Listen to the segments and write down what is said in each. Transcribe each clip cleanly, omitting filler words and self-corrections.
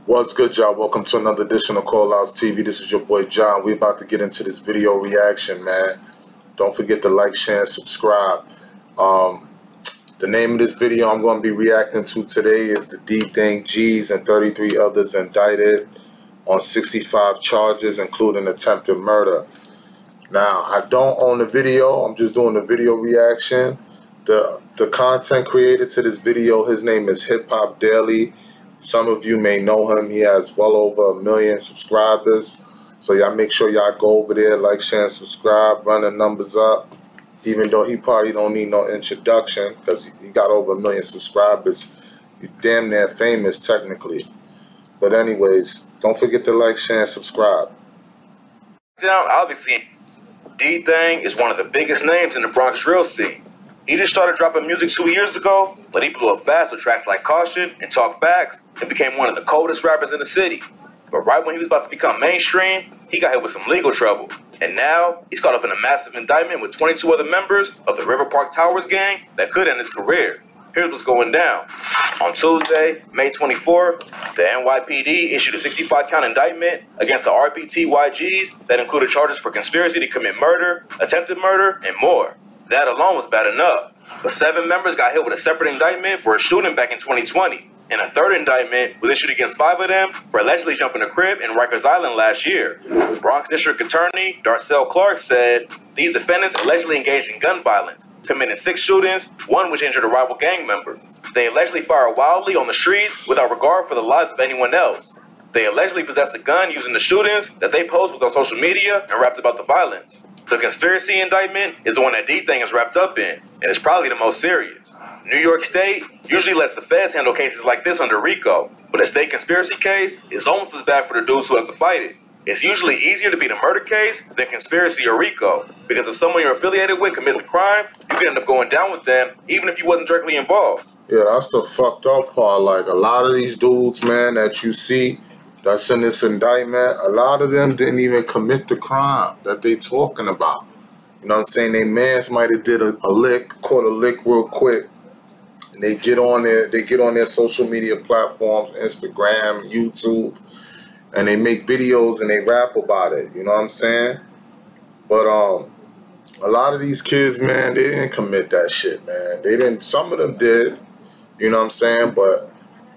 What's good, y'all? Welcome to another edition of Callouts TV. This is your boy John. We're about to get into this video reaction, man. Don't forget to like, share, and subscribe. The name of this video I'm going to be reacting to today is the DThang G's and 33 others indicted on 65 charges, including attempted murder. Now, I don't own the video. I'm just doing the video reaction. The content created to this video, his name is HopDaily. Some of you may know him. He has well over 1 million subscribers. So y'all make sure y'all go over there, like, share, and subscribe, run the numbers up. Even though he probably don't need no introduction because he got over 1 million subscribers. He's damn near famous technically. But anyways, don't forget to like, share, and subscribe. Obviously, DThang is one of the biggest names in the Bronx drill scene. He just started dropping music 2 years ago, but he blew up fast with tracks like Caution and Talk Facts and became one of the coldest rappers in the city. But right when he was about to become mainstream, he got hit with some legal trouble. And now, he's caught up in a massive indictment with 22 other members of the River Park Towers gang that could end his career. Here's what's going down. On Tuesday, May 24th, the NYPD issued a 65-count indictment against the RPTYGs that included charges for conspiracy to commit murder, attempted murder, and more. That alone was bad enough. But 7 members got hit with a separate indictment for a shooting back in 2020. And a third indictment was issued against 5 of them for allegedly jumping a crib in Rikers Island last year. Bronx District Attorney Darcel Clark said these defendants allegedly engaged in gun violence, committing 6 shootings, 1 which injured a rival gang member. They allegedly fired wildly on the streets without regard for the lives of anyone else. They allegedly possessed a gun using the shootings that they posted on social media and rapped about the violence. The conspiracy indictment is the one that DThang is wrapped up in, and it's probably the most serious. New York State usually lets the feds handle cases like this under RICO, but a state conspiracy case is almost as bad for the dudes who have to fight it. It's usually easier to beat a murder case than conspiracy or RICO, because if someone you're affiliated with commits a crime, you can end up going down with them even if you wasn't directly involved. Yeah, that's the fucked up part. Like, a lot of these dudes, man, that you see that's in this indictment, a lot of them didn't even commit the crime that they talking about. You know what I'm saying? They mans might have did a lick, caught a lick real quick, and they get on their social media platforms, Instagram, YouTube, and they make videos and they rap about it. You know what I'm saying? But a lot of these kids, man, they didn't commit that shit, man. They didn't. Some of them did. You know what I'm saying? But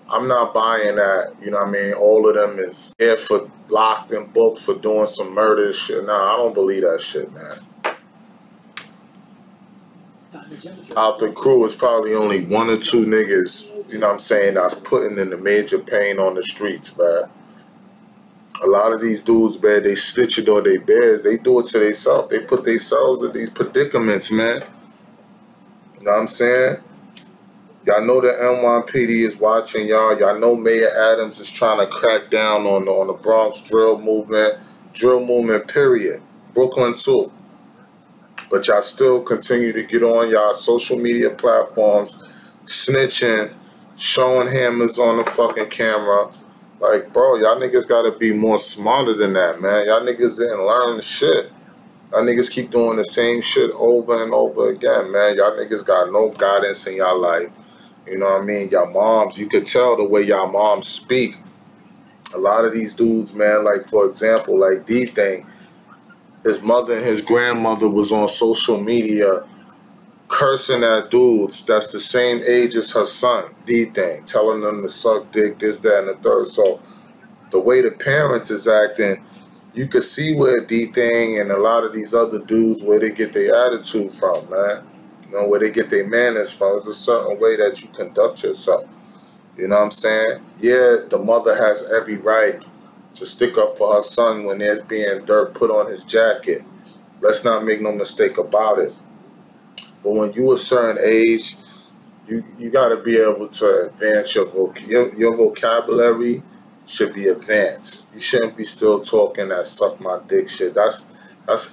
I'm not buying that, you know what I mean? All of them is there for locked and booked for doing some murder shit. Nah, I don't believe that shit, man. Out the crew is probably only 1 or 2 niggas, you know what I'm saying, that's putting in the major pain on the streets, man. A lot of these dudes, man, they stitch it or they bears. They do it to themselves. They put themselves in these predicaments, man. You know what I'm saying? Y'all know the NYPD is watching y'all. Y'all know Mayor Adams is trying to crack down on the Bronx drill movement, period. Brooklyn too. But y'all still continue to get on y'all social media platforms, snitching, showing hammers on the fucking camera. Like, bro, y'all niggas gotta be more smarter than that, man. Y'all niggas didn't learn shit. Y'all niggas keep doing the same shit over and over again, man. Y'all niggas got no guidance in y'all life. You know what I mean? Y'all moms, you could tell the way y'all moms speak. A lot of these dudes, man, like, for example, like DThang, his mother and his grandmother was on social media cursing at dudes that's the same age as her son, DThang, telling them to suck dick, this, that, and the third. So the way the parents is acting, you could see where DThang and a lot of these other dudes, where they get their attitude from, man. You know, where they get their manners from. It's a certain way that you conduct yourself. You know what I'm saying? Yeah, the mother has every right to stick up for her son when there's being dirt put on his jacket. Let's not make no mistake about it. But when you a certain age, you got to be able to advance your vocabulary should be advanced. You shouldn't be still talking that suck my dick shit. That's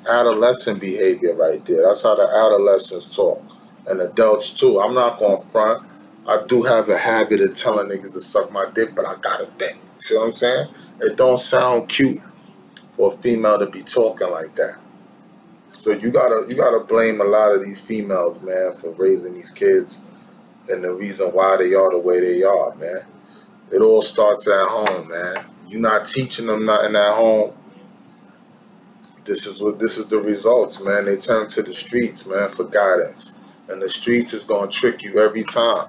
adolescent behavior right there. That's how the adolescents talk. And adults too. I'm not going to front. I do have a habit of telling niggas to suck my dick, but I got to think. See what I'm saying? It don't sound cute for a female to be talking like that. So you gotta blame a lot of these females, man, for raising these kids and the reason why they are the way they are, man. It all starts at home, man. You're not teaching them nothing at home. This is the results, man. They turn to the streets, man, for guidance. And the streets is gonna trick you every time.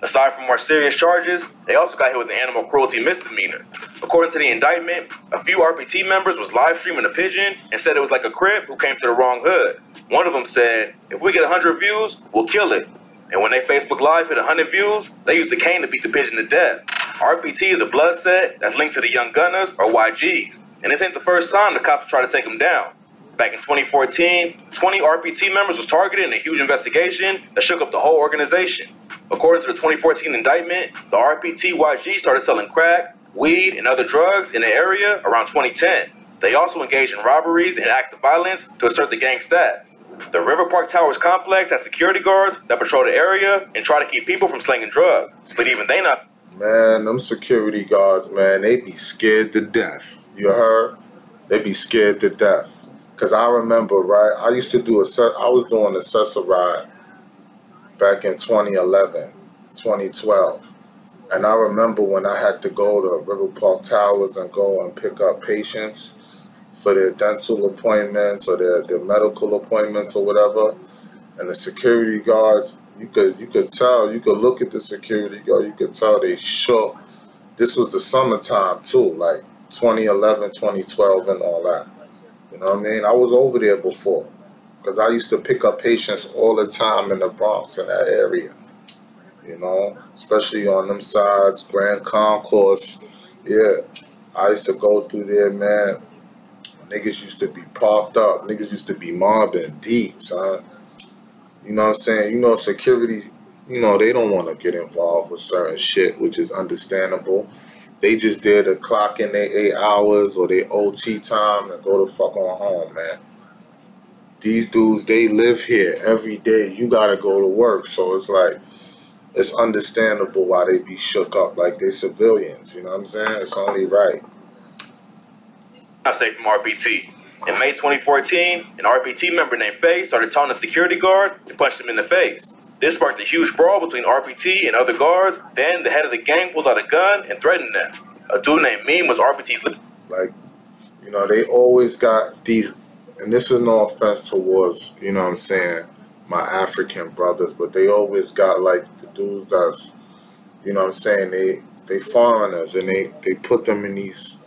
Aside from more serious charges, they also got hit with an animal cruelty misdemeanor. According to the indictment, a few RPT members was live streaming a pigeon and said it was like a Crip who came to the wrong hood. One of them said, "If we get 100 views, we'll kill it." And when they Facebook Live hit 100 views, they used a cane to beat the pigeon to death. RPT is a blood set that's linked to the Young Gunners, or YGs. And this ain't the first time the cops tried to take them down. Back in 2014, 20 RPT members was targeted in a huge investigation that shook up the whole organization. According to the 2014 indictment, the RPT YG started selling crack, weed, and other drugs in the area around 2010. They also engaged in robberies and acts of violence to assert the gang stats. The River Park Towers complex has security guards that patrol the area and try to keep people from slinging drugs. But even they not... Man, them security guards, man, they be scared to death. You heard? They be scared to death. Because I remember, right, I used to do I was doing a Cessa ride back in 2011, 2012. And I remember when I had to go to River Park Towers and go and pick up patients for their dental appointments or their medical appointments or whatever. And the security guards, you could tell, you could look at the security guard, you could tell they shook. This was the summertime too, like 2011, 2012 and all that. You know what I mean? I was over there before because I used to pick up patients all the time in the Bronx, in that area. You know, especially on them sides, Grand Concourse. Yeah, I used to go through there, man. Niggas used to be parked up. Niggas used to be mobbing deep, son. You know what I'm saying? You know, security, you know, they don't want to get involved with certain shit, which is understandable. They just there to clock in their 8 hours or their OT time and go the fuck on home, man. These dudes, they live here every day. You got to go to work. So it's like, it's understandable why they be shook up like they civilians. You know what I'm saying? It's only right. I say from RPT. In May 2014, an RPT member named Faye started taunting a security guard and punched him in the face. This sparked a huge brawl between RPT and other guards. Then the head of the gang pulled out a gun and threatened them. A dude named Meme was RPT's leader. Like, you know, they always got these, and this is no offense towards, you know what I'm saying, my African brothers, but they always got like the dudes that's, you know what I'm saying, they foreigners, and they put them in these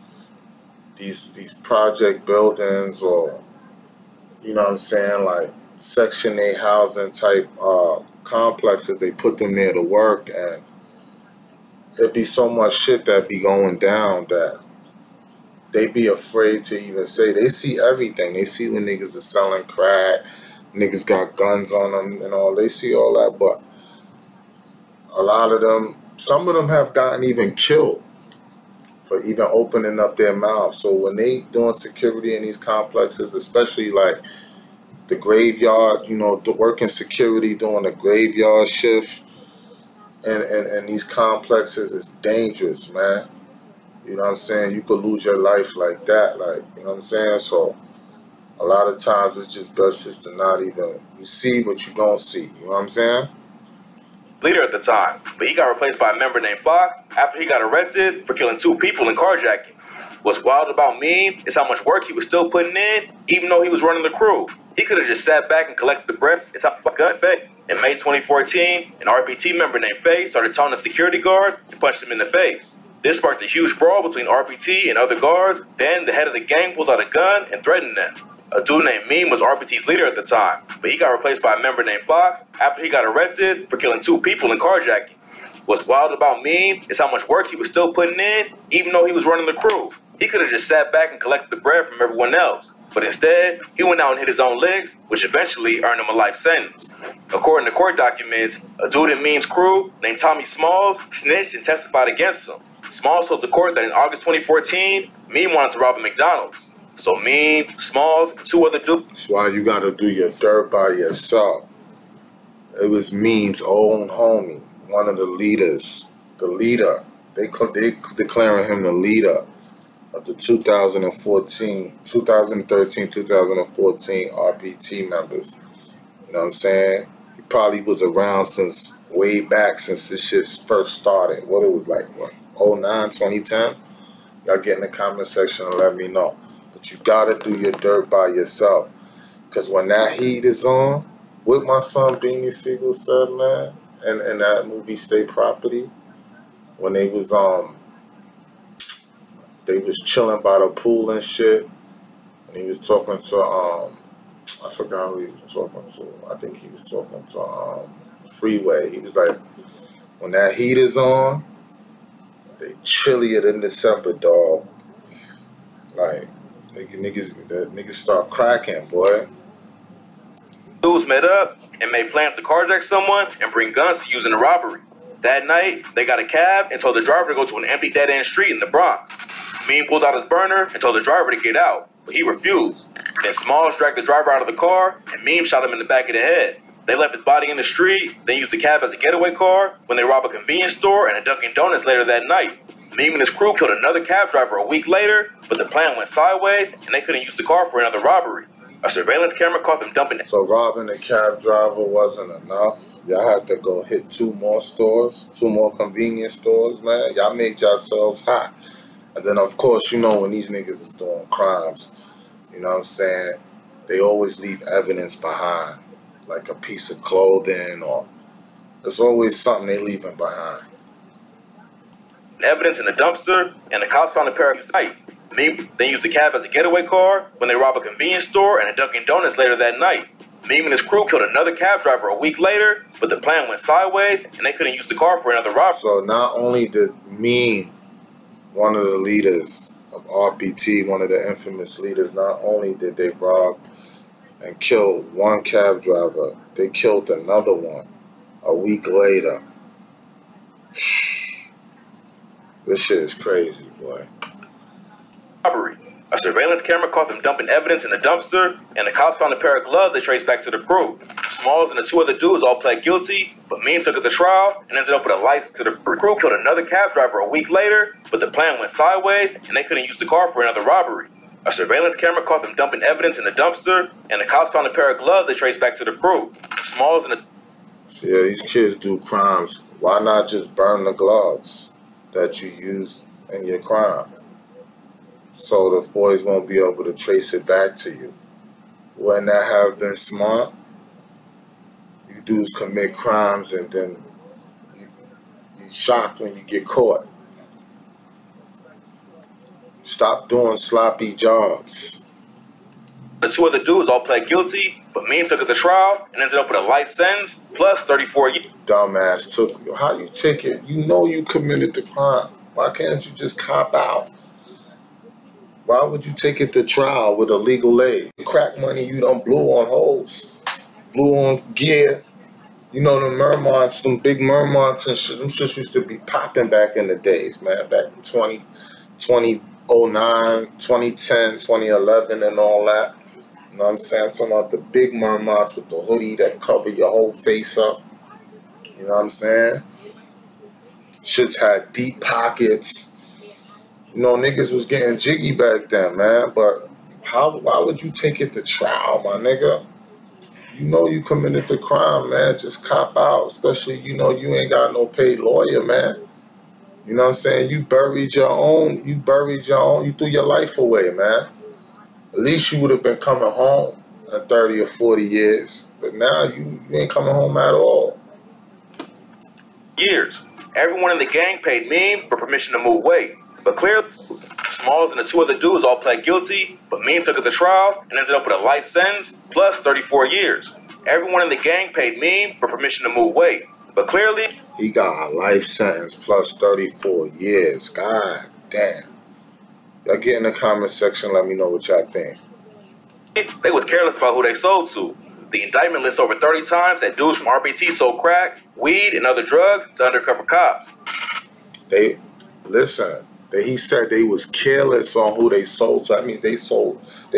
project buildings, or, you know what I'm saying, like Section 8 housing type complexes. They put them there to work, and it'd be so much shit that be going down that they be afraid to even say. They see everything. They see when niggas are selling crack, niggas got guns on them and all. They see all that, but a lot of them, some of them have gotten even killed for even opening up their mouths. So when they doing security in these complexes, especially like the graveyard, you know, the working security doing the graveyard shift and these complexes is dangerous, man. You know what I'm saying? You could lose your life like that, like, you know what I'm saying? So a lot of times it's just best just to not even, you see what you don't see, you know what I'm saying? Leader at the time, but he got replaced by a member named Fox after he got arrested for killing 2 people in carjacking. What's wild about Meme is how much work he was still putting in, even though he was running the crew. He could have just sat back and collected the bread. It's how fucking fake. In May 2014, an RPT member named Faye started taunting a security guard and punched him in the face. This sparked a huge brawl between RPT and other guards. Then the head of the gang pulled out a gun and threatened them. A dude named Meme was RPT's leader at the time, but he got replaced by a member named Fox after he got arrested for killing 2 people in carjacking. What's wild about Meme is how much work he was still putting in, even though he was running the crew. He could have just sat back and collected the bread from everyone else, but instead, he went out and hit his own legs, which eventually earned him a life sentence. According to court documents, a dude in Meme's crew named Tommy Smalls snitched and testified against him. Smalls told the court that in August 2014, Meme wanted to rob a McDonald's. So Meme, Smalls, and 2 other dudes. That's why you gotta do your dirt by yourself. It was Meme's own homie, one of the leaders, the leader. They declaring him the leader of the 2013, 2014 RPT members. You know what I'm saying? He probably was around since way back, since this shit first started. What it was like, what, 09, 2010? Y'all get in the comment section and let me know. But you gotta do your dirt by yourself. Cause when that heat is on, what my son Beanie Siegel said, man, in that movie State Property, when they was chilling by the pool and shit, and he was talking to I forgot who he was talking to. I think he was talking to Freeway. He was like, when that heat is on, they chillier than December, dog. Like, niggas start cracking, boy. Dudes met up and made plans to carjack someone and bring guns to use in the robbery. That night, they got a cab and told the driver to go to an empty dead-end street in the Bronx. Mean pulled out his burner and told the driver to get out, but he refused. Then Smalls dragged the driver out of the car and Meme shot him in the back of the head. They left his body in the street, then used the cab as a getaway car when they robbed a convenience store and a Dunkin' Donuts later that night. Meme and his crew killed another cab driver a week later, but the plan went sideways and they couldn't use the car for another robbery. A surveillance camera caught them dumping it. So robbing a cab driver wasn't enough. Y'all had to go hit 2 more stores, 2 more convenience stores, man. Y'all made yourselves hot. And then, of course, you know when these niggas is doing crimes, you know what I'm saying, they always leave evidence behind, like a piece of clothing, or there's always something they leaving behind. Evidence in the dumpster, and the cops found a pair of night. Meme then used the cab as a getaway car when they robbed a convenience store and a Dunkin' Donuts later that night. Meme and his crew killed another cab driver a week later, but the plan went sideways and they couldn't use the car for another robbery. So not only did Meme, one of the leaders of RPT, one of the infamous leaders, not only did they rob and kill one cab driver, they killed another one a week later. This shit is crazy, boy. Robbery. A surveillance camera caught them dumping evidence in the dumpster, and the cops found a pair of gloves they traced back to the crew. Smalls and the 2 other dudes all pled guilty, but Meme took it to trial and ended up with a life to the crew. Killed another cab driver a week later, but the plan went sideways and they couldn't use the car for another robbery. A surveillance camera caught them dumping evidence in the dumpster, and the cops found a pair of gloves they traced back to the crew. Smalls and the... So yeah, these kids do crimes. Why not just burn the gloves that you used in your crime, so the boys won't be able to trace it back to you? Wouldn't that have been smart? You dudes commit crimes and then you're shocked when you get caught. Stop doing sloppy jobs. The 2 other dudes all pled guilty, but Meme took it to trial and ended up with a life sentence plus 34 years. Dumbass took, how you take it? You know you committed the crime. Why can't you just cop out? Why would you take it to trial with a legal aid? Crack money you done blew on hoes, blew on gear. You know the Mermonts, them big Mermonts and shit, them shit used to be popping back in the days, man. Back in 2009, 2010, 2011 and all that. You know what I'm saying? I'm talking about the big Mermonts with the hoodie that cover your whole face up. You know what I'm saying? Shits had deep pockets. You know, niggas was getting jiggy back then, man. But why would you take it to trial, my nigga? You know you committed the crime, man. Just cop out. Especially, you know, you ain't got no paid lawyer, man. You know what I'm saying? You buried your own. You threw your life away, man. At least you would have been coming home in 30 or 40 years. But now you ain't coming home at all. Years. Everyone in the gang paid Meme for permission to move weight. But clearly, Smalls and the 2 other dudes all pled guilty, but Meme took it to trial and ended up with a life sentence plus 34 years. Everyone in the gang paid Meme for permission to move weight. But clearly, he got a life sentence plus 34 years. God damn. Y'all get in the comment section, let me know what y'all think. They was careless about who they sold to. The indictment lists over 30 times that dudes from RPT sold crack, weed, and other drugs to undercover cops. He said they was careless on who they sold. So that means they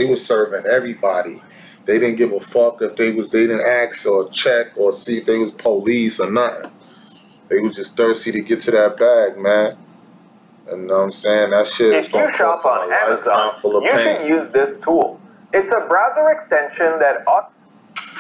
was serving everybody. They didn't give a fuck if they didn't ask or check or see if they was police or nothing. They was just thirsty to get to that bag, man. And you know what I'm saying? That shit is going to cost them a lifetime full of pain. You can use this tool. It's a browser extension that...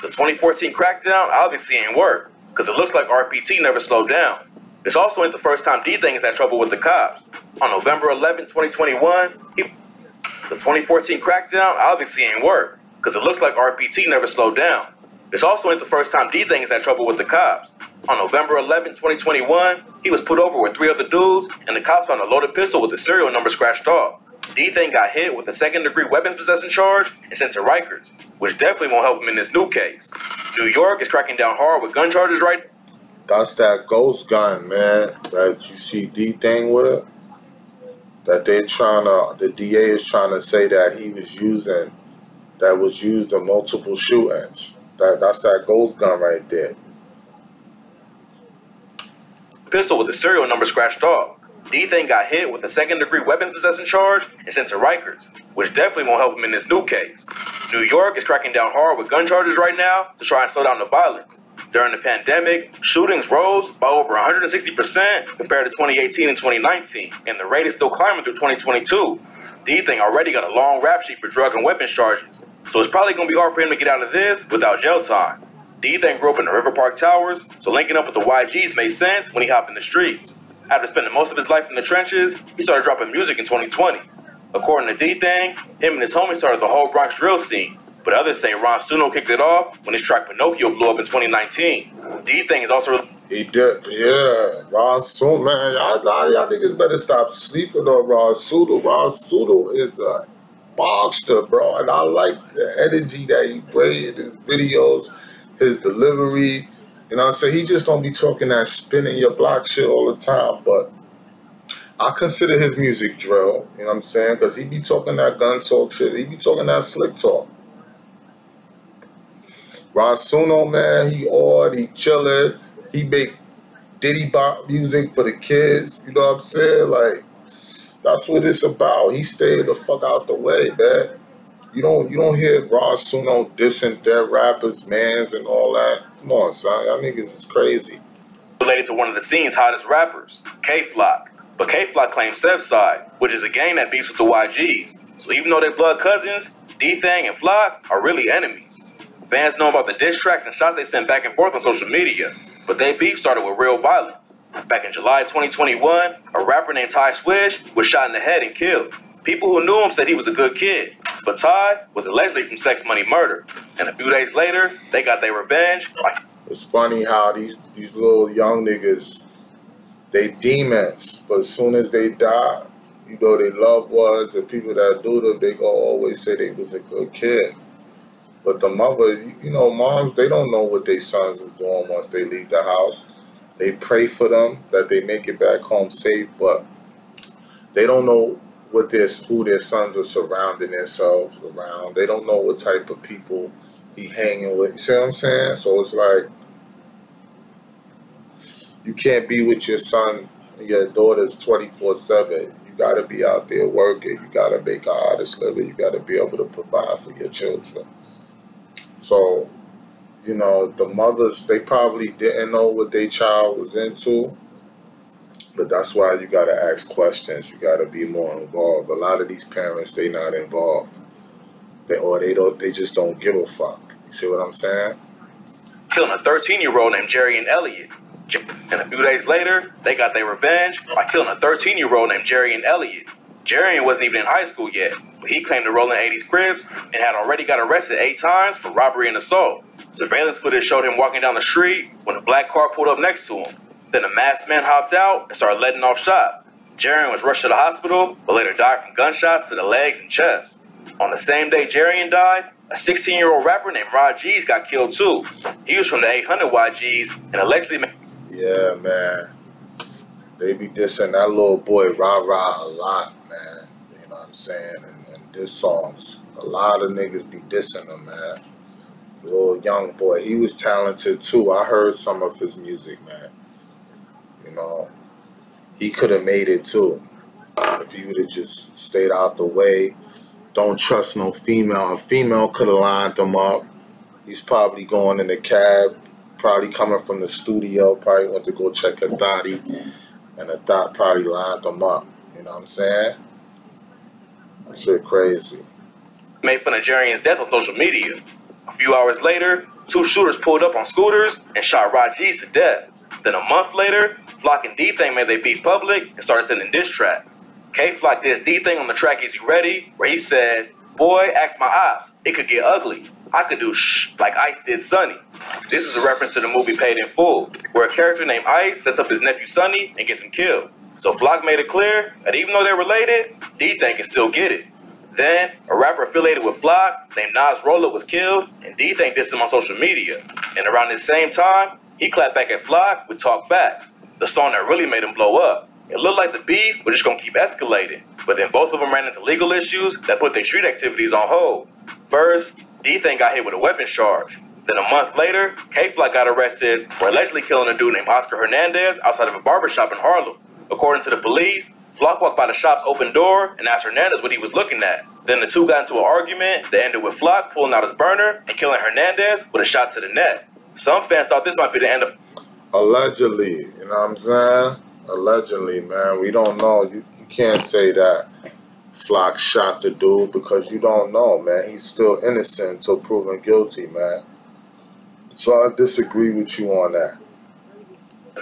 The 2014 crackdown obviously ain't work, because it looks like RPT never slowed down. This also ain't the first time DThang has had trouble with the cops. On November 11, 2021, the 2014 crackdown obviously ain't work, because it looks like RPT never slowed down. This also ain't the first time DThang has had trouble with the cops. On November 11, 2021, he was pulled over with 3 other dudes, and the cops found a loaded pistol with the serial number scratched off. DThang got hit with a second-degree weapons possession charge and sent to Rikers, which definitely won't help him in this new case. New York is cracking down hard with gun charges right now. That's that ghost gun, man, that you see DThang with it. That the DA is trying to say that he was using, that was used in multiple shootings. That's that ghost gun right there. Pistol with the serial number scratched off. DThang got hit with a second-degree weapons possession charge and sent to Rikers, which definitely won't help him in this new case. New York is cracking down hard with gun charges right now to try and slow down the violence. During the pandemic, shootings rose by over 160% compared to 2018 and 2019, and the rate is still climbing through 2022. DThang already got a long rap sheet for drug and weapons charges, so it's probably going to be hard for him to get out of this without jail time. DThang grew up in the River Park Towers, so linking up with the YGs made sense when he hopped in the streets. After spending most of his life in the trenches, he started dropping music in 2020. According to DThang, him and his homies started the whole Bronx drill scene, but others say Ron Suno kicked it off when his track Pinocchio blew up in 2019. DThang is also... He did, yeah. Ron Suno, man, y'all niggas better stop sleeping on Ron Suno. Ron Suno is a monster, bro, and I like the energy that he brings in his videos, his delivery. You know what I'm saying? He just don't be talking that spinning your block shit all the time, but I consider his music drill, you know what I'm saying? Because he be talking that gun talk shit. He be talking that slick talk. Ron Suno, man, he odd, he chillin'. He make Diddy Bop music for the kids, you know what I'm saying? Like, that's what it's about. He stayed the fuck out the way, man. You don't hear Ron Suno dissing dead rappers, mans, and all that. Come on, son. Y'all niggas is crazy. Related to one of the scene's hottest rappers, K-Flock. But K-Flock claims Sev's side, which is a gang that beefs with the YGs. So even though they're blood cousins, DThang and Flock are really enemies. Fans know about the diss tracks and shots they sent back and forth on social media, but their beef started with real violence. Back in July 2021, a rapper named Ty Swish was shot in the head and killed. People who knew him said he was a good kid, but Ty was allegedly from sex money murder. And a few days later, they got their revenge. It's funny how these little young niggas, they demons, but as soon as they die, you know, their loved ones and people that do them, they go always say they was a good kid. But the mother, you know, moms, they don't know what their sons is doing once they leave the house. They pray for them that they make it back home safe, but they don't know who their sons are surrounding themselves around. They don't know what type of people he hanging with. You see what I'm saying? So it's like, you can't be with your son and your daughters 24/7. You gotta be out there working. You gotta make an honest living. You gotta be able to provide for your children. So, you know, the mothers, they probably didn't know what their child was into. But that's why you gotta ask questions. You gotta be more involved. A lot of these parents, they not involved. They just don't give a fuck. You see what I'm saying? Killing a 13-year-old named Jerry and Elliott. And a few days later, they got their revenge by killing a 13-year-old named Jerry and Elliott. Jerry wasn't even in high school yet, but he claimed to roll in 80s Cribs and had already got arrested 8 times for robbery and assault. Surveillance footage showed him walking down the street when a black car pulled up next to him. Then a masked man hopped out and started letting off shots. Jerry was rushed to the hospital, but later died from gunshots to the legs and chest. On the same day Jerry died, a 16-year-old rapper named Rod G's got killed too. He was from the 800 YGs and allegedly... Yeah, man. They be dissing that little boy Rah-Rah a lot, man. You know what I'm saying? And diss songs. A lot of niggas be dissing him, man. Little young boy. He was talented too. I heard some of his music, man. You know, he could have made it too. If he would have just stayed out the way. Don't trust no female. A female could have lined him up. He's probably going in the cab, probably coming from the studio, probably went to go check a thotty, and a thot probably lined him up. You know what I'm saying? Shit crazy. Made fun of Jerry's death on social media. A few hours later, 2 shooters pulled up on scooters and shot Rajeez to death. Then a month later, Flock and DThang made their beef public and started sending diss tracks. K-Flock dissed DThang on the track Is You Ready, where he said, "Boy, ask my ops, it could get ugly. I could do shh like Ice did Sonny." This is a reference to the movie Paid in Full, where a character named Ice sets up his nephew Sonny and gets him killed. So Flock made it clear that even though they're related, DThang can still get it. Then, a rapper affiliated with Flock named Nas Rolla was killed, and DThang dissed him on social media. And around this same time, he clapped back at Flock with Talk Facts, the song that really made him blow up. It looked like the beef was just gonna keep escalating, but then both of them ran into legal issues that put their street activities on hold. First, DThang got hit with a weapons charge. Then a month later, K-Flock got arrested for allegedly killing a dude named Oscar Hernandez outside of a barbershop in Harlem. According to the police, Flock walked by the shop's open door and asked Hernandez what he was looking at. Then the two got into an argument that ended with Flock pulling out his burner and killing Hernandez with a shot to the neck. Some fans thought this might be the end of... Allegedly, you know what I'm saying? Allegedly, man. We don't know. You can't say that Flock shot the dude because you don't know, man. He's still innocent until proven guilty, man. So I disagree with you on that.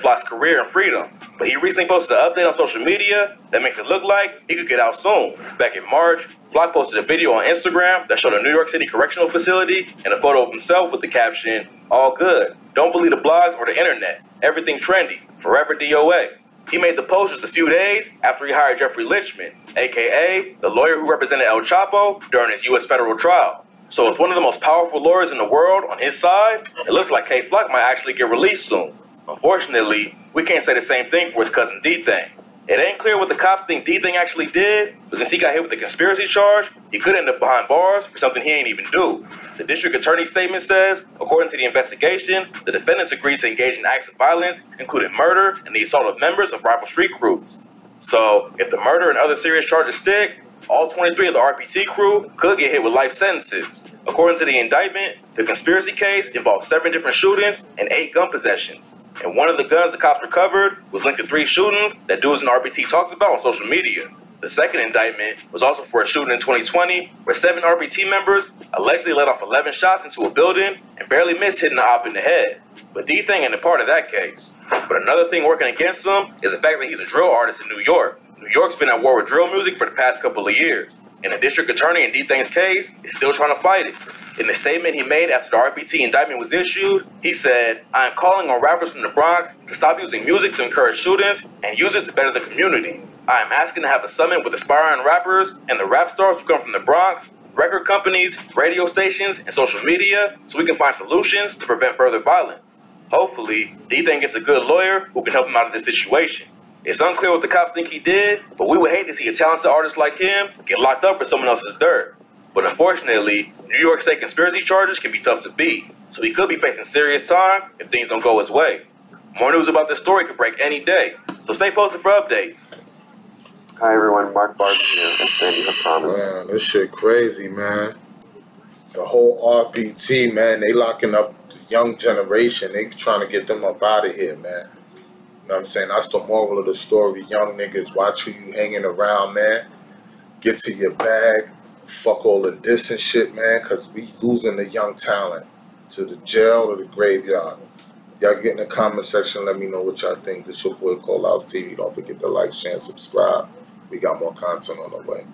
Flock's career and freedom, but he recently posted an update on social media that makes it look like he could get out soon. Back in March, Flock posted a video on Instagram that showed a New York City correctional facility and a photo of himself with the caption, "All good. Don't believe the blogs or the internet. Everything trendy. Forever DOA." He made the post just a few days after he hired Jeffrey Lichman, aka the lawyer who represented El Chapo during his U.S. federal trial. So with one of the most powerful lawyers in the world on his side, it looks like K-Flock might actually get released soon. Unfortunately, we can't say the same thing for his cousin DThang. It ain't clear what the cops think DThang actually did, but since he got hit with the conspiracy charge, he could end up behind bars for something he ain't even do. The district attorney's statement says, according to the investigation, the defendants agreed to engage in acts of violence, including murder and the assault of members of rival street crews. So, if the murder and other serious charges stick, all 23 of the RPT crew could get hit with life sentences. According to the indictment, the conspiracy case involved 7 different shootings and 8 gun possessions. And one of the guns the cops recovered was linked to 3 shootings that dudes in RPT talks about on social media. The second indictment was also for a shooting in 2020 where 7 RPT members allegedly let off 11 shots into a building and barely missed hitting the op in the head. But DThang ain't a part of that case. But another thing working against him is the fact that he's a drill artist in New York. New York's been at war with drill music for the past couple of years, and the district attorney in DThang's case is still trying to fight it. In the statement he made after the RPT indictment was issued, he said, "I am calling on rappers from the Bronx to stop using music to encourage shootings and use it to better the community. I am asking to have a summit with aspiring rappers and the rap stars who come from the Bronx, record companies, radio stations, and social media so we can find solutions to prevent further violence. Hopefully, DThang gets a good lawyer who can help him out of this situation. It's unclear what the cops think he did, but we would hate to see a talented artist like him get locked up for someone else's dirt. But unfortunately, New York State conspiracy charges can be tough to beat, so he could be facing serious time if things don't go his way. More news about this story could break any day, so stay posted for updates." Hi everyone, Mark Barton here, as Sandy had promised. Man, this shit crazy, man. The whole RPT, man, they locking up the young generation. They trying to get them up out of here, man. You know what I'm saying? That's the moral of the story. Young niggas, watch who you hanging around, man. Get to your bag. Fuck all of this and shit, man, because we losing the young talent to the jail or the graveyard. Y'all get in the comment section. Let me know what y'all think. This your boy Callouts TV. Don't forget to like, share, and subscribe. We got more content on the way.